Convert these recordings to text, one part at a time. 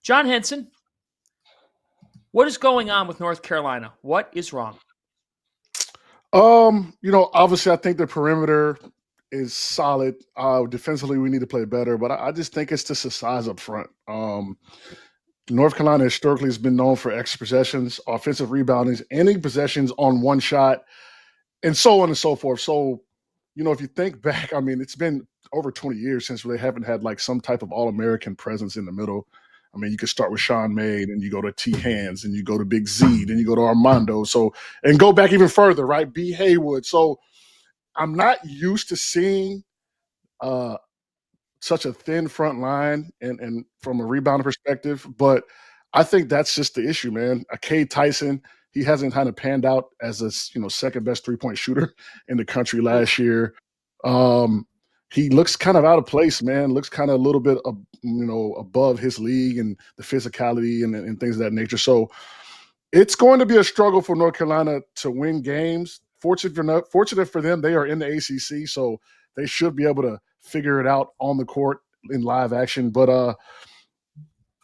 John Henson, what is going on with North Carolina? What is wrong? Obviously, I think the perimeter is solid. Defensively, we need to play better, but I just think it's just the size up front. North Carolina historically has been known for extra possessions, offensive rebounding, ending possessions on one shot, and so on and so forth. So, if you think back, I mean, it's been over 20 years since they haven't had like some type of All-American presence in the middle. I mean, you could start with Sean May, and you go to T. Hands, and you go to Big Z, then you go to Armando. So, and go back even further, right? B. Haywood. So, I'm not used to seeing such a thin front line and from a rebounding perspective, but I think that's just the issue, man. Cade Tyson, he hasn't kind of panned out as a second best 3-point shooter in the country last year. He looks kind of out of place, man. Looks kind of a little bit, above his league and the physicality and things of that nature. So it's going to be a struggle for North Carolina to win games. Fortunate for them, they are in the ACC, so they should be able to figure it out on the court in live action. But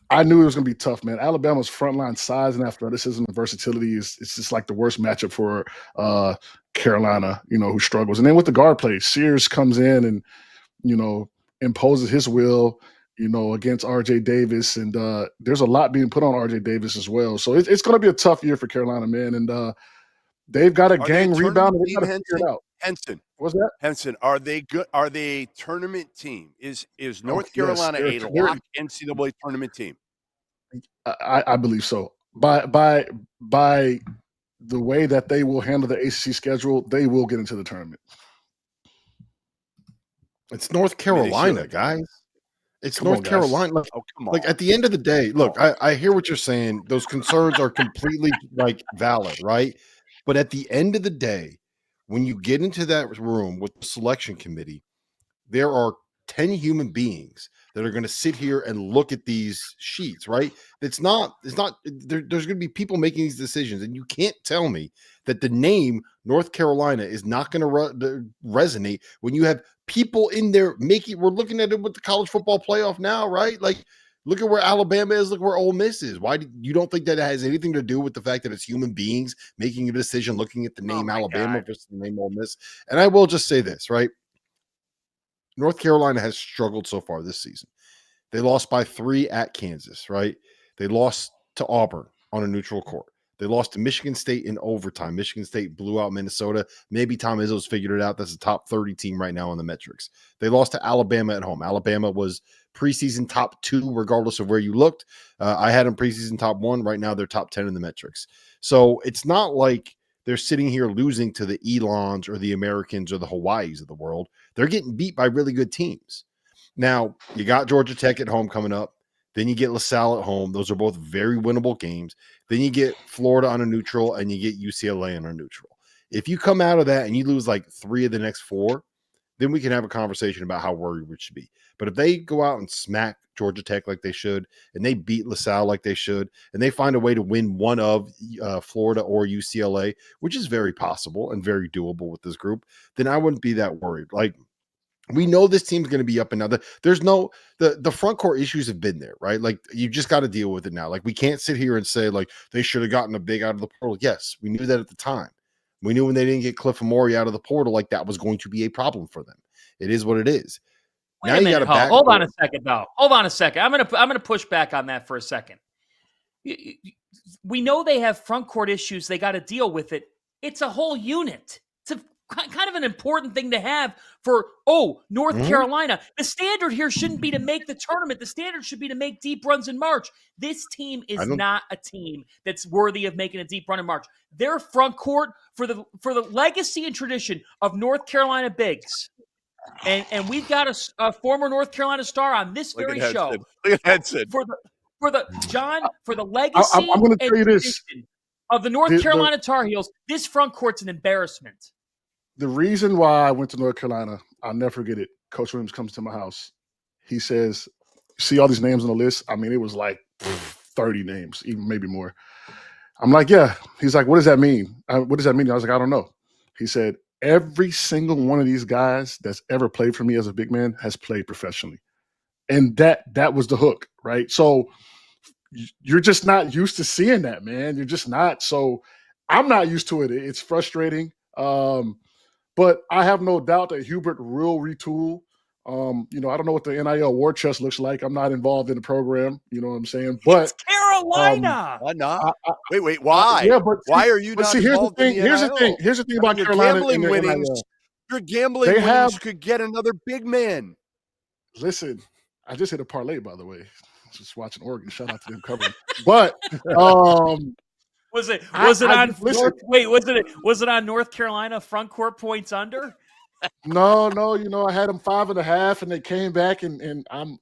I knew it was going to be tough, man. Alabama's frontline size and athleticism and versatility it's just like the worst matchup for Carolina, who struggles. And then with the guard play, Sears comes in and, imposes his will, against R.J. Davis. And there's a lot being put on R.J. Davis as well. So it's going to be a tough year for Carolina, man. And they've got a gang rebound. They've got to figure it out. Henson. What's that? Henson, are they good? Are they a tournament team? Is North Carolina a lock NCAA tournament team? I believe so. By the way that they will handle the ACC schedule, they will get into the tournament. It's North Carolina, guys. It's North Carolina. Come on. Like at the end of the day, look, I hear what you're saying. Those concerns are completely valid, right? But at the end of the day, when you get into that room with the selection committee, there are 10 human beings that are going to sit here and look at these sheets, right? There's going to be people making these decisions. And you can't tell me that the name North Carolina is not going to resonate when you have people in there we're looking at it with the college football playoff now, right? Like, look at where Alabama is. Look where Ole Miss is. Why do you don't think that has anything to do with the fact that it's human beings making a decision, looking at the name Alabama versus the name Ole Miss? And I will just say this, right? North Carolina has struggled so far this season. They lost by 3 at Kansas, right? They lost to Auburn on a neutral court. They lost to Michigan State in overtime. Michigan State blew out Minnesota. Maybe Tom Izzo's figured it out. That's a top 30 team right now on the metrics. They lost to Alabama at home. Alabama was preseason top 2, regardless of where you looked. I had them preseason top 1. Right now, they're top 10 in the metrics. So it's not like they're sitting here losing to the Elons or the Americans or the Hawaiis of the world. They're getting beat by really good teams. Now, you got Georgia Tech at home coming up. Then you get LaSalle at home. Those are both very winnable games. Then you get Florida on a neutral, and you get UCLA on a neutral. If you come out of that and you lose like 3 of the next 4, then we can have a conversation about how worried we should be. But if they go out and smack Georgia Tech like they should, and they beat LaSalle like they should, and they find a way to win one of Florida or UCLA, which is very possible and very doable with this group, then I wouldn't be that worried. Like, we know this team's going to be up and down. There's no the front court issues have been there, right? Like, you just got to deal with it now. Like, we can't sit here and say like they should have gotten a big out of the portal. Yes, we knew that at the time. We knew when they didn't get Cliff Amore out of the portal, like that was going to be a problem for them. It is what it is. Wait a minute, hold on a second, though. Hold on a second. I'm gonna push back on that for a second. We know they have front court issues. They got to deal with it. It's a whole unit. It's kind of an important thing to have for North Carolina. The standard here shouldn't be to make the tournament. The standard should be to make deep runs in March. This team is not a team that's worthy of making a deep run in March. Their front court for the legacy and tradition of North Carolina bigs. And we've got a former North Carolina star on this very show. Look at Henson. For the legacy I'm going to tell you this. Of the North Carolina Tar Heels, this front court's an embarrassment. The reason why I went to North Carolina, I'll never forget it. Coach Williams comes to my house. He says, see all these names on the list? I mean, it was like 30 names, even maybe more. I'm like, yeah. He's like, what does that mean? What does that mean? I was like, I don't know. He said, every single one of these guys that's ever played for me as a big man has played professionally. And that was the hook, right? So you're just not used to seeing that, man. You're just not. So I'm not used to it. It's frustrating. But I have no doubt that Hubert will retool. I don't know what the NIL war chest looks like. I'm not involved in the program. You know what I'm saying? But it's Carolina. Why not? Wait. Why? Yeah, but why are you not involved in the NIL? Here's the thing about Carolina gambling and winnings. NIL. Your gambling winnings could get another big man. Listen, I just hit a parlay, by the way. Just watching Oregon. Shout out to them covering. But was it on North Carolina front court points under? No, I had them 5.5 and they came back and I'm,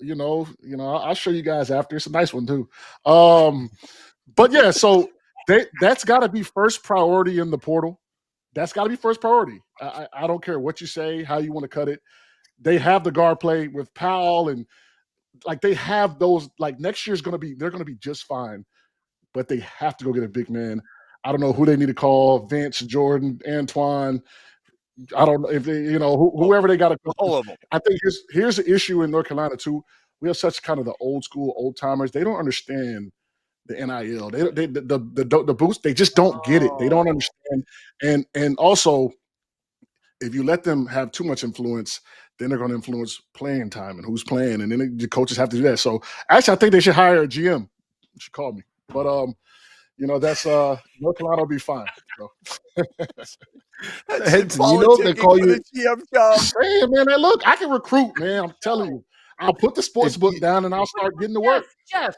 I'll show you guys after. It's a nice one too. But yeah, so that's gotta be first priority in the portal. That's gotta be first priority. I don't care what you say, how you want to cut it. They have the guard play with Powell and like they have those, like next year's they're gonna be just fine, but they have to go get a big man. I don't know who they need to call, Vince, Jordan, Antoine. I don't know if they, whoever they got to call. All of them. I think here's the issue in North Carolina too. We have such kind of the old school old timers. They don't understand the NIL. The boost. They just don't get it. They don't understand. And also, if you let them have too much influence, then they're going to influence playing time and who's playing, and then the coaches have to do that. So actually, I think they should hire a GM. You should call me, but that's North Carolina will be fine. So. Henson, they call you GM job. Hey, man, look, I can recruit, man. I'm telling you. I'll put the sports book down and I'll start getting to work. Jeff.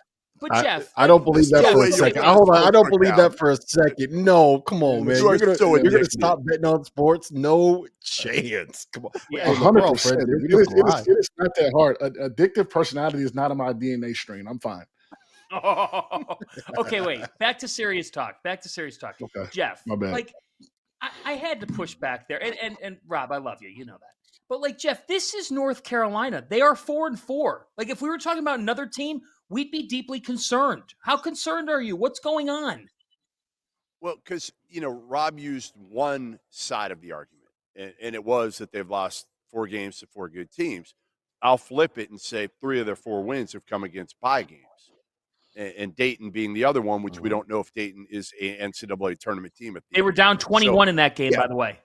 I don't believe that for a second. Hold on. I don't believe that for a second. No, come on, man. You're gonna stop betting on sports? No chance. Come on. 100%. It is not that hard. Addictive personality is not in my DNA strain. I'm fine. Okay, wait. Back to serious talk. Okay. Jeff, my bad. I had to push back there. And Rob, I love you. You know that. But Jeff, this is North Carolina. They are 4-4. If we were talking about another team, we'd be deeply concerned. How concerned are you? What's going on? Well, because, Rob used one side of the argument, and it was that they've lost 4 games to 4 good teams. I'll flip it and say 3 of their 4 wins have come against bye games. And Dayton being the other one, which we don't know if Dayton is a NCAA tournament team. They were down 21 in that game, by the way.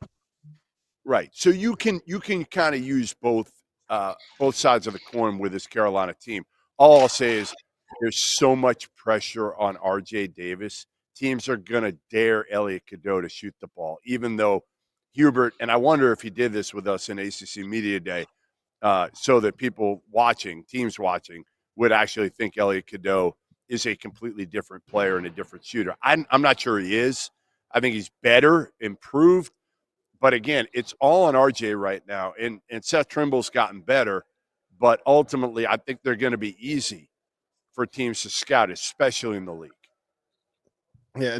Right. So you can kind of use both sides of the coin with this Carolina team. All I'll say is there's so much pressure on RJ Davis. Teams are going to dare Elliot Cadeau to shoot the ball, even though Hubert, and I wonder if he did this with us in ACC Media Day, so that teams watching, would actually think Elliot Cadeau is a completely different player and a different shooter. I'm not sure he is. I think he's better, improved. But again, it's all on RJ right now. And Seth Trimble's gotten better. But ultimately, I think they're going to be easy for teams to scout, especially in the league.